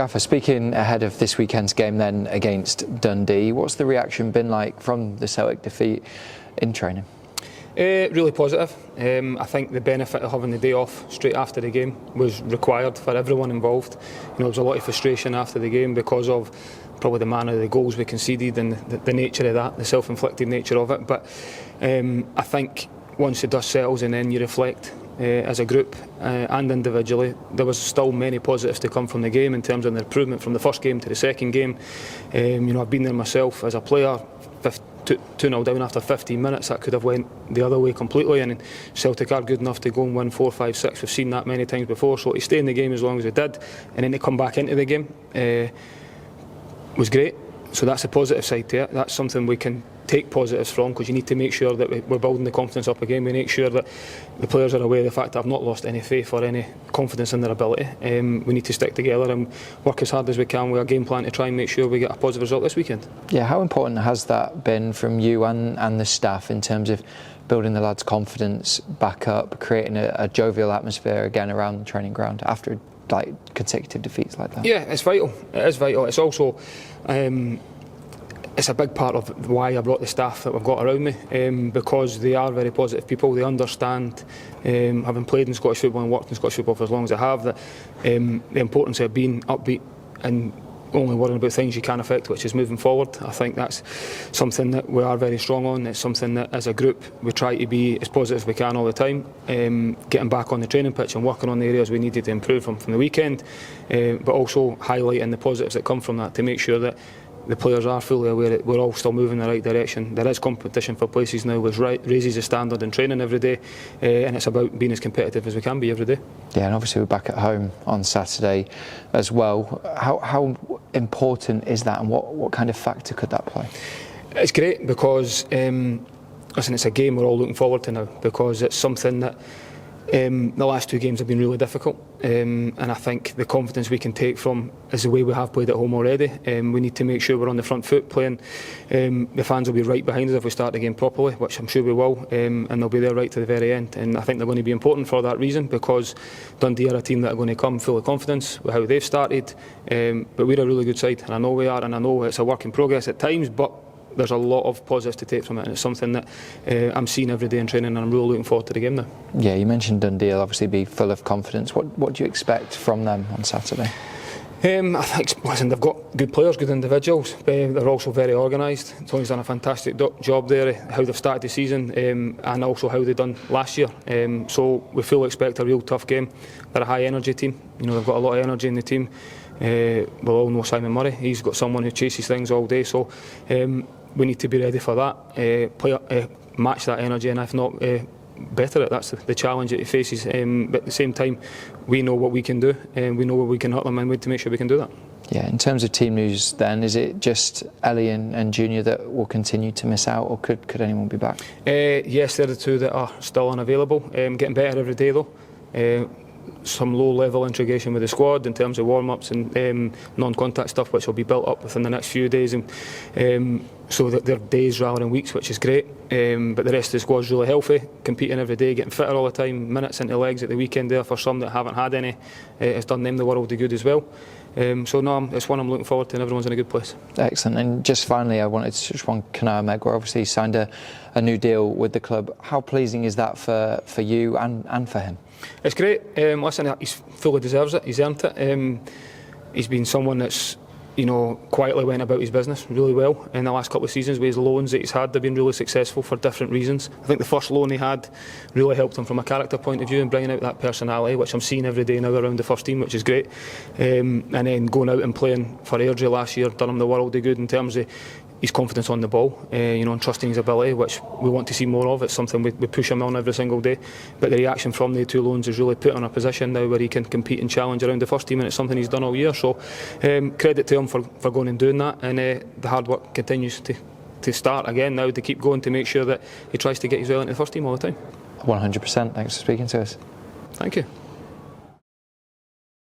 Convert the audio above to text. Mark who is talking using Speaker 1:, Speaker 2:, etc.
Speaker 1: Gaffer, speaking ahead of this weekend's game then against Dundee, what's the reaction been like from the Celtic defeat in training?
Speaker 2: Really positive. I think the benefit of having the day off straight after the game was required for everyone involved. There was a lot of frustration after the game because of probably the manner of the goals we conceded and the nature of that, the self-inflicted nature of it. But I think once the dust settles and then you reflect as a group and individually, there was still many positives to come from the game in terms of the improvement from the first game to the second game. I've been there myself as a player. 2-0 down after 15 minutes, that could have went the other way completely, and Celtic are good enough to go and win 4-5-6. We've seen that many times before, so to stay in the game as long as we did and then to come back into the game was great. So that's the positive side to it. That's something we can take positives from, because you need to make sure that we're building the confidence up again. We make sure that the players are aware of the fact that I've not lost any faith or any confidence in their ability. We need to stick together and work as hard as we can with our game plan to try and make sure we get a positive result this weekend.
Speaker 1: Yeah, how important has that been from you and the staff in terms of building the lads' confidence back up, creating a jovial atmosphere again around the training ground after consecutive defeats like that?
Speaker 2: Yeah, it's vital. It is vital. It's also it's a big part of why I brought the staff that we've got around me, because they are very positive people. They understand, having played in Scottish football and worked in Scottish football for as long as I have, that the importance of being upbeat and only worrying about things you can affect, which is moving forward. I think that's something that we are very strong on. It's something that as a group we try to be as positive as we can all the time, getting back on the training pitch and working on the areas we needed to improve from the weekend, but also highlighting the positives that come from that to make sure that the players are fully aware that we're all still moving in the right direction. There is competition for places now, which raises the standard in training every day, and it's about being as competitive as we can be every day.
Speaker 1: Yeah, and obviously we're back at home on Saturday as well. How important is that, and what kind of factor could that play?
Speaker 2: It's great because, listen, it's a game we're all looking forward to now, because it's something that the last two games have been really difficult, and I think the confidence we can take from is the way we have played at home already. We need to make sure we're on the front foot playing. The fans will be right behind us if we start the game properly, which I'm sure we will, and they'll be there right to the very end. And I think they're going to be important for that reason, because Dundee are a team that are going to come full of confidence with how they've started, but we're a really good side, and I know we are, and I know it's a work in progress at times, but there's a lot of positives to take from it, and it's something that I'm seeing every day in training, and I'm really looking forward to the game now. Yeah,
Speaker 1: you mentioned Dundee will obviously be full of confidence. What do you expect from them on Saturday?
Speaker 2: I think, listen, they've got good players, good individuals. They're also very organised. Tony's done a fantastic job there, how they've started the season, and also how they've done last year. So we fully expect a real tough game. They're a high energy team. They've got a lot of energy in the team. We'll all know Simon Murray. He's got someone who chases things all day. So we need to be ready for that, match that energy, and if not, better it. That's the challenge that he faces. But at the same time, we know what we can do, and we know where we can hurt them, and we need to make sure we can do that. Yeah,
Speaker 1: in terms of team news then, is it just Ellie and Junior that will continue to miss out, or could anyone be back?
Speaker 2: Yes, they're the two that are still unavailable. Getting better every day though. Some low-level integration with the squad in terms of warm-ups and non-contact stuff, which will be built up within the next few days, and so that they're days rather than weeks, which is great. But the rest of the squad's really healthy, competing every day, getting fitter all the time. Minutes into legs at the weekend there for some that haven't had any has done them the world of good as well. So no, it's one I'm looking forward to, and everyone's in a good place.
Speaker 1: Excellent. And just finally, I wanted to touch on Kanaya Megwa. Obviously, he signed a new deal with the club. How pleasing is that for you and for him?
Speaker 2: It's great. Listen, he fully deserves it. He's earned it. He's been someone that's quietly went about his business really well in the last couple of seasons. With his loans that he's had, they've been really successful for different reasons. I think the first loan he had really helped him from a character point of view and bringing out that personality, which I'm seeing every day now around the first team, which is great. And then going out and playing for Airdrie last year done him the world of good in terms of his confidence on the ball, and trusting his ability, which we want to see more of. It's something we push him on every single day. But the reaction from the two loans has really put him in a position now where he can compete and challenge around the first team, and it's something he's done all year. So credit to him for going and doing that, and the hard work continues to start again now, to keep going to make sure that he tries to get his way into the first team all the time.
Speaker 1: 100%. Thanks for speaking to us.
Speaker 2: Thank you.